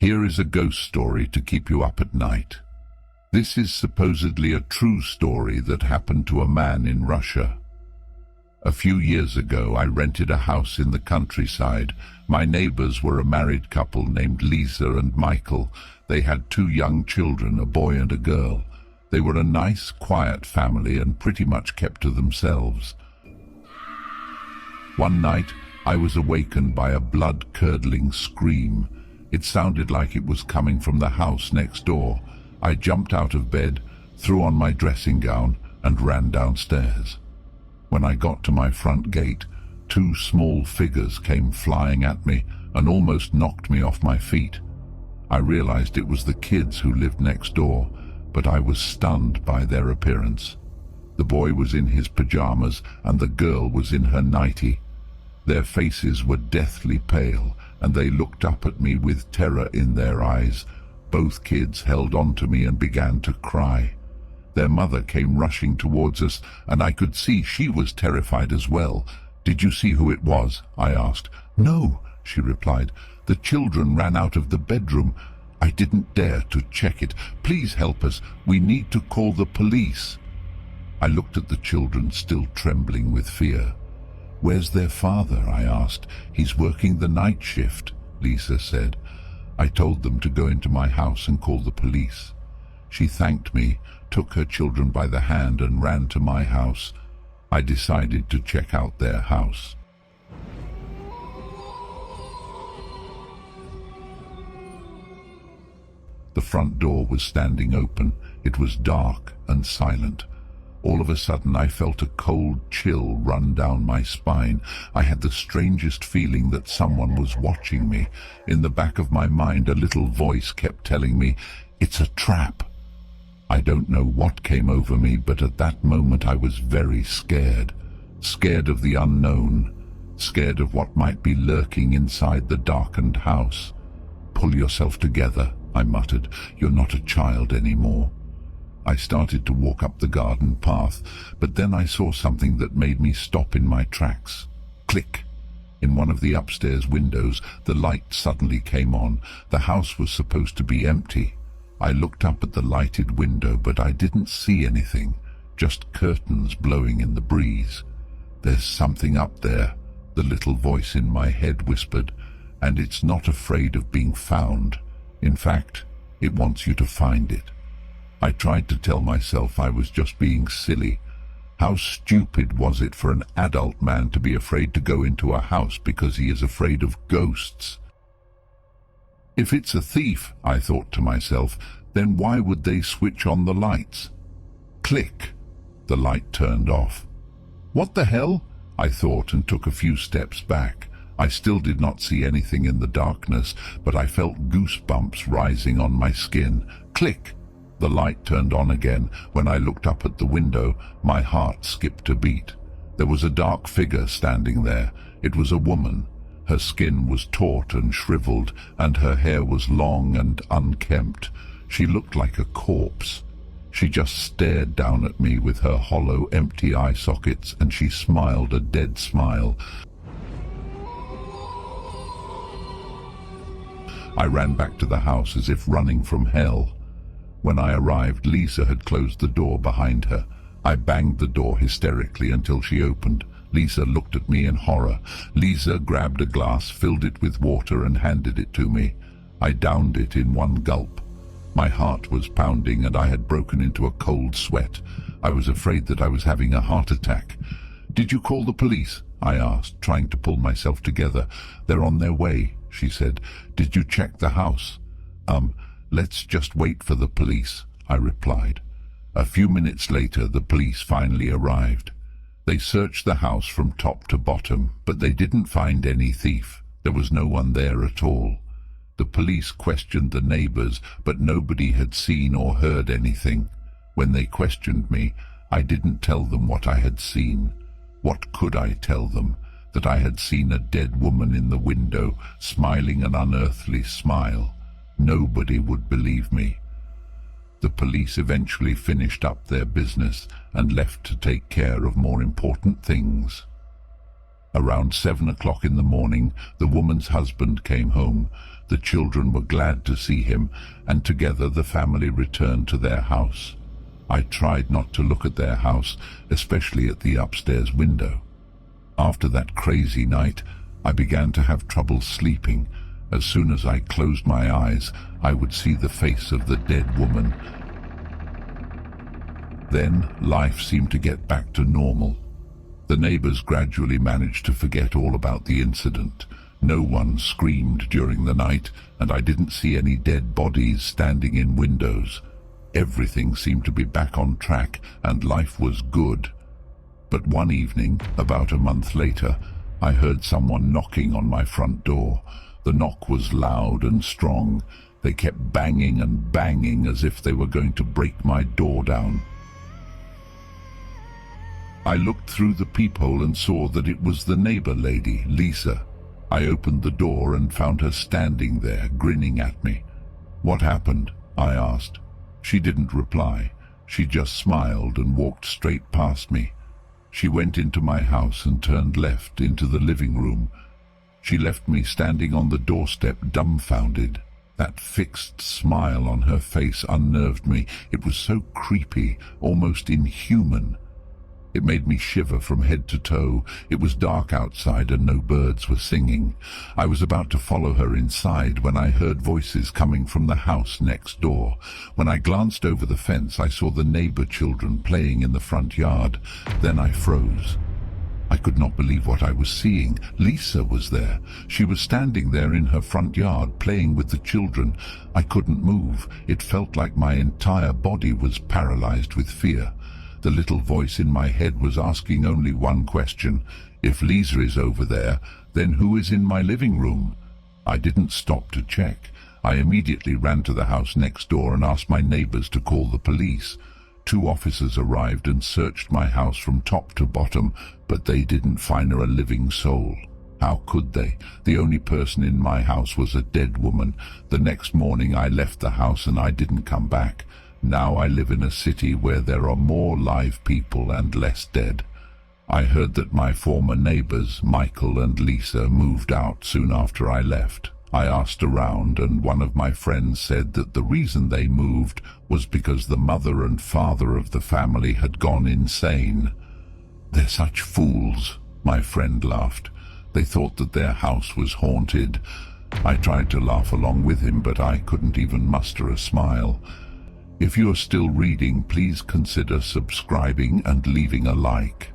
Here is a ghost story to keep you up at night. This is supposedly a true story that happened to a man in Russia. A few years ago, I rented a house in the countryside. My neighbors were a married couple named Lisa and Michael. They had 2 young children, a boy and a girl. They were a nice, quiet family and pretty much kept to themselves. One night, I was awakened by a blood-curdling scream. It sounded like it was coming from the house next door. I jumped out of bed, threw on my dressing gown, and ran downstairs. When I got to my front gate, 2 small figures came flying at me and almost knocked me off my feet. I realized it was the kids who lived next door, but I was stunned by their appearance. The boy was in his pajamas and the girl was in her nightie. Their faces were deathly pale, and they looked up at me with terror in their eyes. Both kids held on to me and began to cry. Their mother came rushing towards us, and I could see she was terrified as well. "Did you see who it was?" I asked. "No," she replied. "The children ran out of the bedroom. I didn't dare to check it. Please help us. We need to call the police." I looked at the children, still trembling with fear. "Where's their father?" I asked. "He's working the night shift," Lisa said. I told them to go into my house and call the police. She thanked me, took her children by the hand and ran to my house. I decided to check out their house. The front door was standing open. It was dark and silent. All of a sudden I felt a cold chill run down my spine. I had the strangest feeling that someone was watching me. In the back of my mind a little voice kept telling me, "It's a trap." I don't know what came over me, but at that moment I was very scared. Scared of the unknown. Scared of what might be lurking inside the darkened house. "Pull yourself together," I muttered. "You're not a child anymore." I started to walk up the garden path, but then I saw something that made me stop in my tracks. Click! In one of the upstairs windows, the light suddenly came on. The house was supposed to be empty. I looked up at the lighted window, but I didn't see anything, just curtains blowing in the breeze. "There's something up there," the little voice in my head whispered, "and it's not afraid of being found. In fact, it wants you to find it." I tried to tell myself I was just being silly. How stupid was it for an adult man to be afraid to go into a house because he is afraid of ghosts? If it's a thief, I thought to myself, then why would they switch on the lights? Click! The light turned off. What the hell? I thought and took a few steps back. I still did not see anything in the darkness, but I felt goosebumps rising on my skin. Click! The light turned on again. When I looked up at the window, my heart skipped a beat. There was a dark figure standing there. It was a woman. Her skin was taut and shriveled, and her hair was long and unkempt. She looked like a corpse. She just stared down at me with her hollow, empty eye sockets, and she smiled a dead smile. I ran back to the house as if running from hell. When I arrived, Lisa had closed the door behind her. I banged the door hysterically until she opened. Lisa looked at me in horror. Lisa grabbed a glass, filled it with water, and handed it to me. I downed it in one gulp. My heart was pounding and I had broken into a cold sweat. I was afraid that I was having a heart attack. "Did you call the police?" I asked, trying to pull myself together. "They're on their way," she said. "Did you check the house?" Let's just wait for the police," I replied. A few minutes later, the police finally arrived. They searched the house from top to bottom, but they didn't find any thief. There was no one there at all. The police questioned the neighbors, but nobody had seen or heard anything. When they questioned me, I didn't tell them what I had seen. What could I tell them? That I had seen a dead woman in the window, smiling an unearthly smile. Nobody would believe me. The police eventually finished up their business and left to take care of more important things. Around 7 o'clock in the morning, the woman's husband came home. The children were glad to see him, and together the family returned to their house. I tried not to look at their house, especially at the upstairs window. After that crazy night, I began to have trouble sleeping. As soon as I closed my eyes, I would see the face of the dead woman. Then life seemed to get back to normal. The neighbors gradually managed to forget all about the incident. No one screamed during the night, and I didn't see any dead bodies standing in windows. Everything seemed to be back on track, and life was good. But one evening, about a month later, I heard someone knocking on my front door. The knock was loud and strong. They kept banging and banging as if they were going to break my door down. I looked through the peephole and saw that it was the neighbor lady, Lisa. I opened the door and found her standing there, grinning at me. "What happened?" I asked. She didn't reply. She just smiled and walked straight past me. She went into my house and turned left into the living room. She left me standing on the doorstep, dumbfounded. That fixed smile on her face unnerved me. It was so creepy, almost inhuman. It made me shiver from head to toe. It was dark outside and no birds were singing. I was about to follow her inside when I heard voices coming from the house next door. When I glanced over the fence, I saw the neighbor children playing in the front yard. Then I froze. I could not believe what I was seeing. Lisa was there. She was standing there in her front yard, playing with the children. I couldn't move. It felt like my entire body was paralyzed with fear. The little voice in my head was asking only one question. If Lisa is over there, then who is in my living room? I didn't stop to check. I immediately ran to the house next door and asked my neighbors to call the police. 2 officers arrived and searched my house from top to bottom, but they didn't find a living soul. How could they? The only person in my house was a dead woman. The next morning I left the house and I didn't come back. Now I live in a city where there are more live people and less dead. I heard that my former neighbors, Michael and Lisa, moved out soon after I left. I asked around, and one of my friends said that the reason they moved was because the mother and father of the family had gone insane. "They're such fools," my friend laughed. "They thought that their house was haunted." I tried to laugh along with him, but I couldn't even muster a smile. If you are still reading, please consider subscribing and leaving a like.